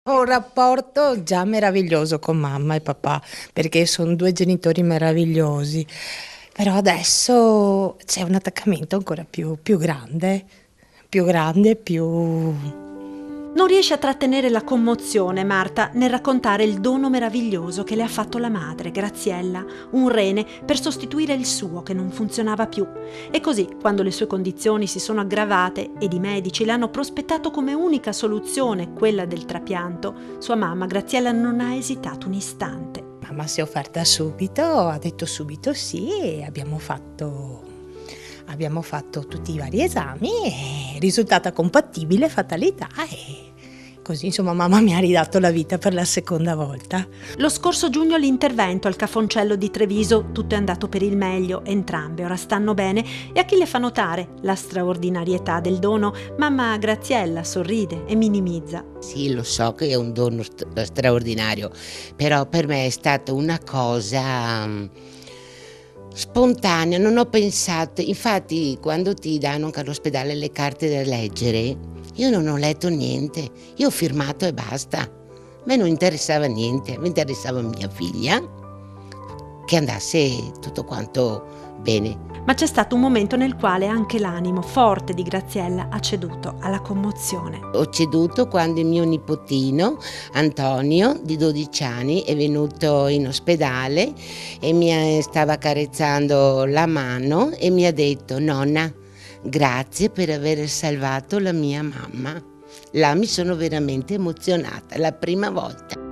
Ho un rapporto già meraviglioso con mamma e papà, perché son 2 genitori meravigliosi, però adesso c'è un attaccamento ancora più grande, più Non riesce a trattenere la commozione, Marta, nel raccontare il dono meraviglioso che le ha fatto la madre, Graziella, un rene per sostituire il suo che non funzionava più. E così, quando le sue condizioni si sono aggravate ed i medici le hanno prospettato come unica soluzione quella del trapianto, sua mamma, Graziella, non ha esitato un istante. mamma si è offerta subito, ha detto subito sì e abbiamo fatto tutti i vari esami e risultata compatibile, fatalità e così insomma mamma mi ha ridato la vita per la seconda volta. Lo scorso giugno l'intervento al Cafoncello di Treviso, tutto è andato per il meglio, entrambe ora stanno bene e a chi le fa notare la straordinarietà del dono, mamma Graziella sorride e minimizza. Sì, lo so che è un dono straordinario, però per me è stata una cosa spontanea, non ho pensato. Infatti, quando ti danno anche all'ospedale le carte da leggere, io non ho letto niente, io ho firmato e basta. A me non interessava niente, mi interessava mia figlia, che andasse tutto quanto bene. Ma c'è stato un momento nel quale anche l'animo forte di Graziella ha ceduto alla commozione. Ho ceduto quando il mio nipotino Antonio, di 12 anni, è venuto in ospedale e mi stava carezzando la mano e mi ha detto: nonna, grazie per aver salvato la mia mamma. Là mi sono veramente emozionata, la prima volta.